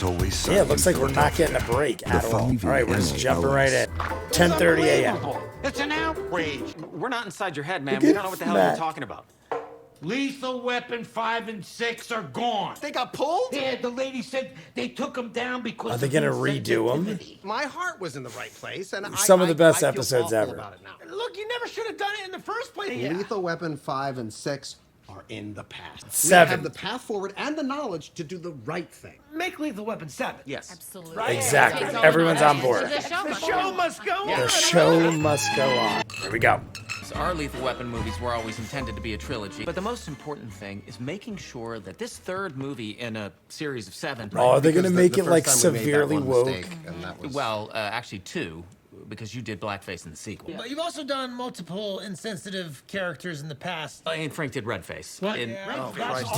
always Yeah, it looks like we're not getting a break at all. All right, we're just jumping right in. 10:30 a.m. It's an outrage. We're not inside your head, man. Look We at don't know what the hell Matt. you're talking about. Lethal Weapon 5 and 6 are gone. They got pulled? Yeah, the lady said they took them down because Are they of gonna redo 'em? insensitivity. My heart was in the right place, and Some of the best I feel episodes awful ever. about it now. Look, you never should have done it in the first place. Yeah. Lethal Weapon 5 and 6 are in the past. We 7. have the path forward and the knowledge to do the right thing. Make Lethal Weapon 7. Yes. Absolutely. Right. Exactly. Everyone's on board. The show The must show must go on. The show must go on. Here we go. So our Lethal Weapon movies were always intended to be a trilogy. But the most important thing is making sure that this third movie in a series of 7... Oh, are they going to Because make the it like first time we made that severely one woke? mistake, and that was- Well, actually 2, because you did blackface in the sequel. But you've also done multiple insensitive characters in the past. And Frank did Redface. What?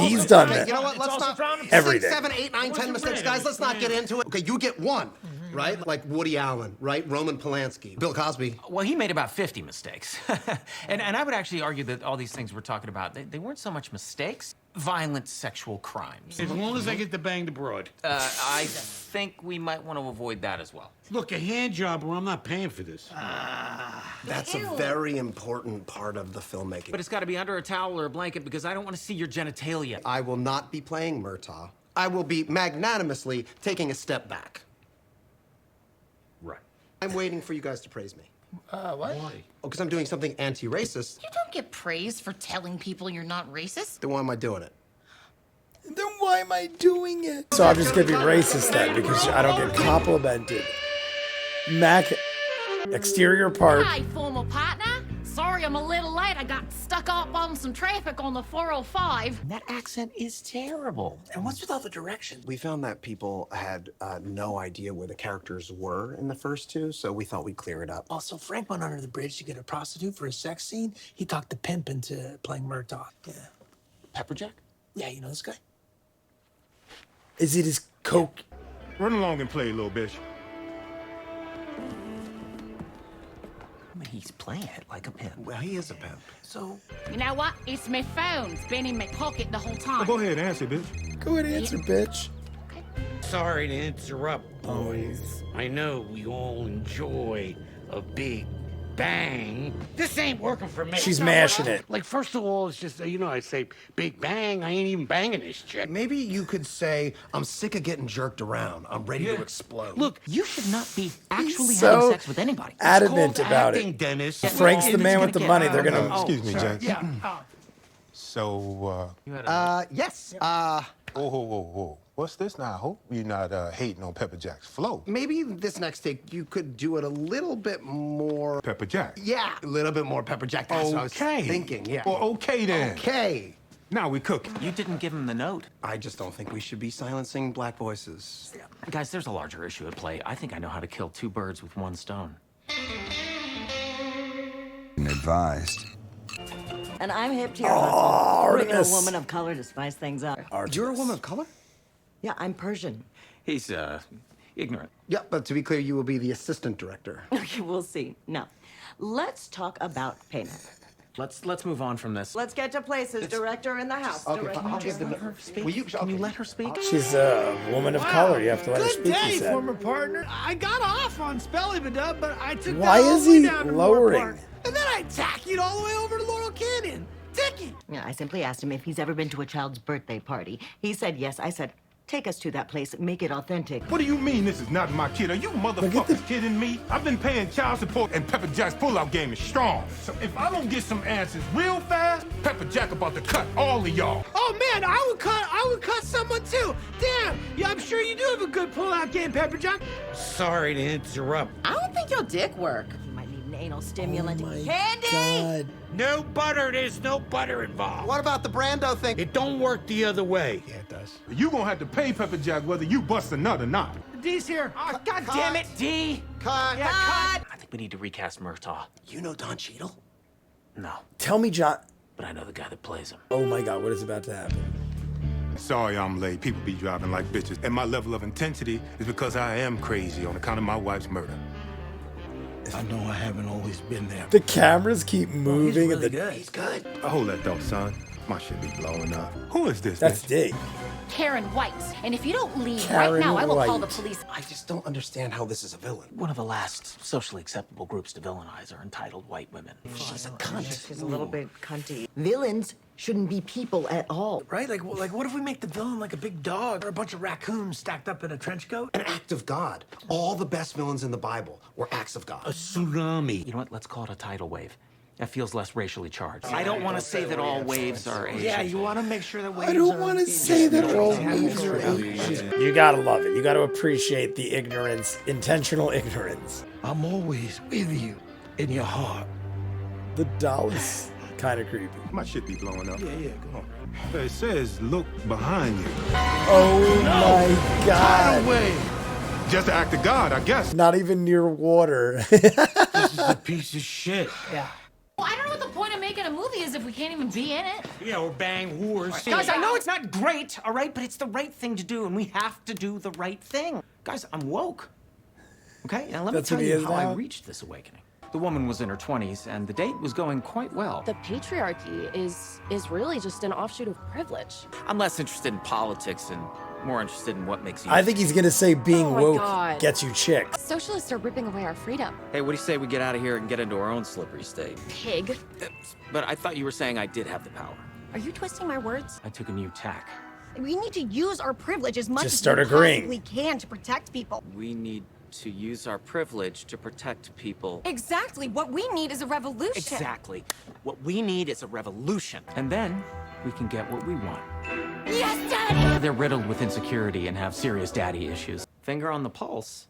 He's done Hey, that. you know what? Let's also not. frowned upon. Every 6, day. 7, 8, 9, 10 mistakes, guys. Let's not get into it. Okay, you get one, right? Like Woody Allen, right? Roman Polanski, Bill Cosby. Well, he made about 50 mistakes. and I would actually argue that all these things we're talking about, they weren't so much mistakes, violent sexual crimes. As long as I get the bang abroad. I think we might want to avoid that as well. Look, a hand job or I'm not paying for this. That's a very important part of the filmmaking. But it's got to be under a towel or a blanket because I don't want to see your genitalia. I will not be playing Murtaugh. I will be magnanimously taking a step back. Right. I'm waiting for you guys to praise me. What? Why? Oh, because I'm doing something anti-racist. You don't get praise for telling people you're not racist. Then why am I doing it? Then why am I doing it? So I'm just going to be racist then because I don't get complimented. Mac, exterior part. Hi, former partner. Sorry I'm a little late. I got stuck up on some traffic on the 405. That accent is terrible. And what's with all the directions? We found that people had no idea where the characters were in the first two, so we thought we'd clear it up. Also, Frank went under the bridge to get a prostitute for a sex scene. He talked the pimp into playing Murtaugh. Yeah. Pepperjack? Yeah, you know this guy? Is it his coke? Run along and play, little bitch. I mean, he's playing it like a pimp. Well, he is a pimp. So, You know what? It's my phone. It's been in my pocket the whole time. Go ahead, answer, bitch. Go ahead and answer, bitch. Sorry to interrupt. Always. I know we all enjoy a big bang. This ain't working for me. She's mashing it. Like, first of all, it's just, I say big bang. I ain't even banging this chick. Maybe you could say, I'm sick of getting jerked around. I'm ready to explode. Look, You should not be actually so having sex with anybody. adamant called about acting, it. Dennis. Frank's the It's man gonna with the get- money. They're going to... Excuse me, Jack. Yeah. So, Yes. whoa. What's this now? I hope you're not hating on Pepper Jack's flow. Maybe this next take, you could do it a little bit more. Pepper Jack. Yeah, a little bit more Pepper Jack. That's what I was thinking, yeah. Well, okay then. Okay. Now we cooking. You didn't give him the note. I just don't think we should be silencing black voices. Guys, there's a larger issue at play. I think I know how to kill 2 birds with 1 stone. Advised. And I'm hip to your hustle. Bringing a Artemis. woman of color to spice things up. You're a woman of color? Yeah, I'm Persian. He's, ignorant. Yeah, but to be clear, you will be the assistant director. Okay, we'll see. Now, let's talk about payment. Let's move on from this. Let's get to places. Director in the house. Okay, Director. I'll give the. Will you? Can you let her speak? She's a woman of color. You have to let her good speak, he day, said. former partner. I got off on spelling it up, but I took Why that all is the way he down to lowering? Moore Park. And then I taxied all the way over to Laurel Canyon. Ticket. Yeah, I simply asked him if he's ever been to a child's birthday party. He said yes. I said, take us to that place. Make it authentic. What do you mean this is not my kid? Are you motherfuckers kidding me? I've been paying child support and Pepper Jack's pullout game is strong. So if I don't get some answers real fast, Pepper Jack about to cut all of y'all. Oh man, I would cut someone too. Damn. Yeah, I'm sure you do have a good pull-out game, Pepperjack. Sorry to interrupt. I don't think your dick work. You might need an anal stimulant. Oh my Candy! God. No butter. There's no butter involved. What about the Brando thing? It don't work the other way. Yeah, it does. You gonna have to pay Pepper Jack whether you bust a nut or not. D's here. Oh, God damn it, D! Cut. Yeah, cut! I think we need to recast Murtaugh. You know Don Cheadle? No, Tell me, John... but I know the guy that plays him. Oh my God, what is about to happen? Sorry I'm late. People be driving like bitches. And my level of intensity is because I am crazy on account of my wife's murder. I know I haven't always been there. The cameras keep moving and the... He's good. I hold that thought, son. My shit be blowing up. Who is this? That's bitch? D. Karen White. And if you don't leave Karen right now, I will call the White. police. I just don't understand how this is a villain. One of the last socially acceptable groups to villainize are entitled white women. She's a cunt. She's a little bit cunty. Villains shouldn't be people at all. Right? Like what if we make the villain like a big dog or a bunch of raccoons stacked up in a trench coat? An act of God. All the best villains in the Bible were acts of God. A tsunami. You know what? Let's call it a tidal wave. That feels less racially charged. I don't want to say that all waves are Asian. Yeah, you want to make sure that waves I don't are- want to say that all waves are Asian. You gotta love it. You gotta appreciate the ignorance, intentional ignorance. I'm always with you in your heart. The doll is kind of creepy. My shit be blowing up. Yeah, come on. It says, look behind you. Oh my god. Wait, Just an act of God, I guess. Not even near water. This is a piece of shit. yeah. Well, I don't know what the point of making a movie is if we can't even be in it. Yeah, or bang whores. Guys, I know it's not great, all right, but it's the right thing to do, and we have to do the right thing. Guys, I'm woke. Okay, now let That's me what tell he you is how I now? reached this awakening. The woman was in her 20s, and the date was going quite well. The patriarchy is really just an offshoot of privilege. I'm less interested in politics and more interested in what makes you... I think he's gonna say being Oh my woke God. gets you chicks. Socialists are ripping away our freedom. Hey, what do you say we get out of here and get into our own slippery state? Pig. But I thought you were saying I did have the power. Are you twisting my words? I took a new tack. We need to use our privilege as much Just as start we agreeing. possibly can to protect people. We need to use our privilege to protect people. Exactly. What we need is a revolution. Exactly. What we need is a revolution. And then we can get what we want. Yes, Daddy! They're riddled with insecurity and have serious daddy issues. Finger on the pulse.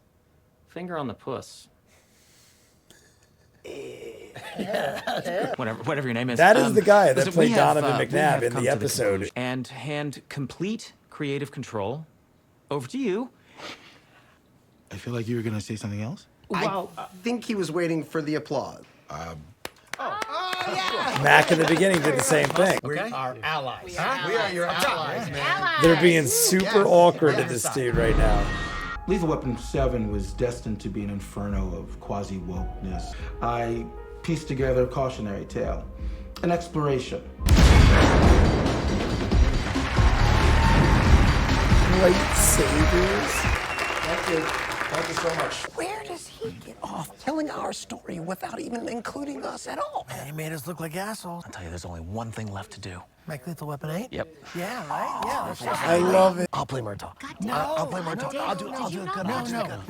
Finger on the puss. whatever your name is. That is the guy that listen, played we have, Donovan we McNabb have in come the to episode. conclusion. And hand complete creative control over to you. I feel like you were gonna say something else. I think he was waiting for the applause. Mac in the beginning did the same thing. We are allies. We are your allies, man. They're being super awkward to this dude right now. Lethal Weapon 7 was destined to be an inferno of quasi-wokeness. I pieced together a cautionary tale, an exploration. Lightsabers. Thank you so much. Where does he get off telling our story without even including us at all? Man, he made us look like assholes. I'll tell you, there's only one thing left to do. Make Lethal Weapon 8? Yep. Yeah, right? Yeah. I love it. I'll play Murtaugh. I'll play Murtaugh. I'll do it good. No.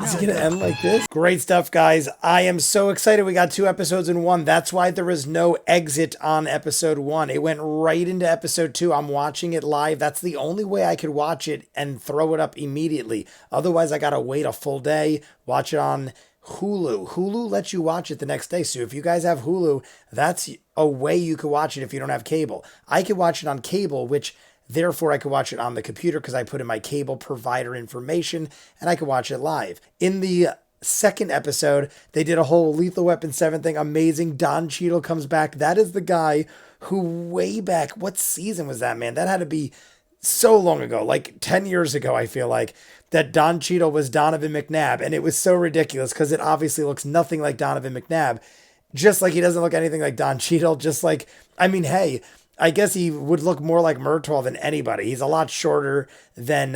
Is it gonna end like this? Great stuff, guys. I am so excited. We got 2 episodes in one. That's why there was no exit on episode 1. It went right into episode 2. I'm watching it live. That's the only way I could watch it and throw it up immediately. Otherwise, I gotta wait a full day, watch it on Hulu. Hulu lets you watch it the next day. So if you guys have Hulu, that's a way you could watch it if you don't have cable. I could watch it on cable, which therefore I could watch it on the computer because I put in my cable provider information and I could watch it live. In the second episode, they did a whole Lethal Weapon 7 thing. Amazing. Don Cheadle comes back. That is the guy who way back, what season was that, man? That had to be so long ago, like 10 years ago, I feel like, that Don Cheadle was Donovan McNabb. And it was so ridiculous because it obviously looks nothing like Donovan McNabb. Just like he doesn't look anything like Don Cheadle. Just like, I mean, hey, I guess he would look more like Murtaugh than anybody. He's a lot shorter than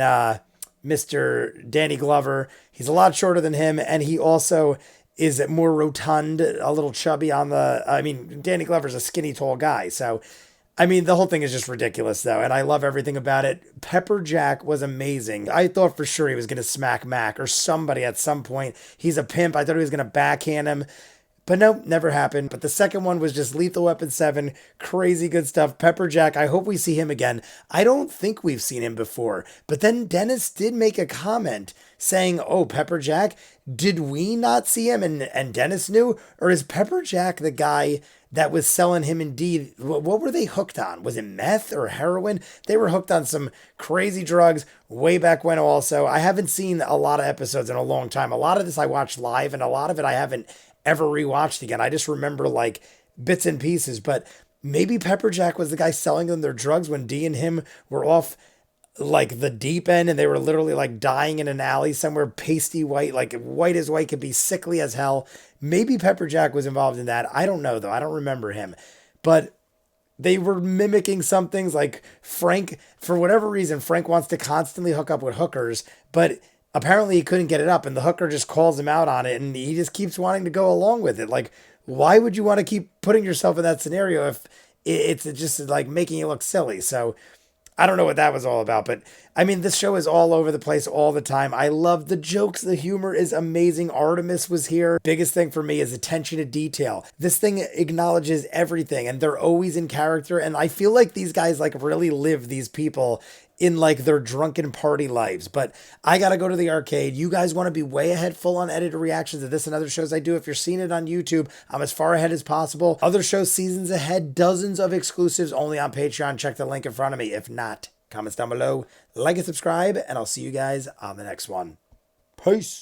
Mr. Danny Glover. He's a lot shorter than him. And he also is more rotund, a little chubby on the, I mean, Danny Glover's a skinny, tall guy. So, I mean, the whole thing is just ridiculous, though, and I love everything about it. Pepper Jack was amazing. I thought for sure he was going to smack Mac or somebody at some point. He's a pimp. I thought he was going to backhand him. But no, never happened. But the second one was just Lethal Weapon 7. Crazy good stuff. Pepper Jack, I hope we see him again. I don't think we've seen him before. But then Dennis did make a comment saying, oh, Pepper Jack, did we not see him and Dennis knew? Or is Pepper Jack the guy that was selling him indeed? What were they hooked on? Was it meth or heroin? They were hooked on some crazy drugs way back when also. I haven't seen a lot of episodes in a long time. A lot of this I watched live and a lot of it I haven't ever rewatched again. I just remember like bits and pieces, but maybe Pepper Jack was the guy selling them their drugs when Dee and him were off like the deep end and they were literally like dying in an alley somewhere, pasty white, like white as white could be, sickly as hell. Maybe Pepper Jack was involved in that. I don't know though. I don't remember him, but They were mimicking some things like Frank, for whatever reason, Frank wants to constantly hook up with hookers, but apparently he couldn't get it up and the hooker just calls him out on it and he just keeps wanting to go along with it. Like, why would you want to keep putting yourself in that scenario if it's just like making you look silly? So I don't know what that was all about, but I mean, this show is all over the place all the time. I love the jokes. The humor is amazing. Artemis was here. Biggest thing for me is attention to detail. This thing acknowledges everything and they're always in character. And I feel like these guys like really live these people in like their drunken party lives. But I got to go to the arcade. You guys want to be way ahead, full on edited reactions of this and other shows I do. If you're seeing it on YouTube, I'm as far ahead as possible. Other shows, seasons ahead, dozens of exclusives only on Patreon. Check the link in front of me. If not, comments down below, like and subscribe, and I'll see you guys on the next one. Peace.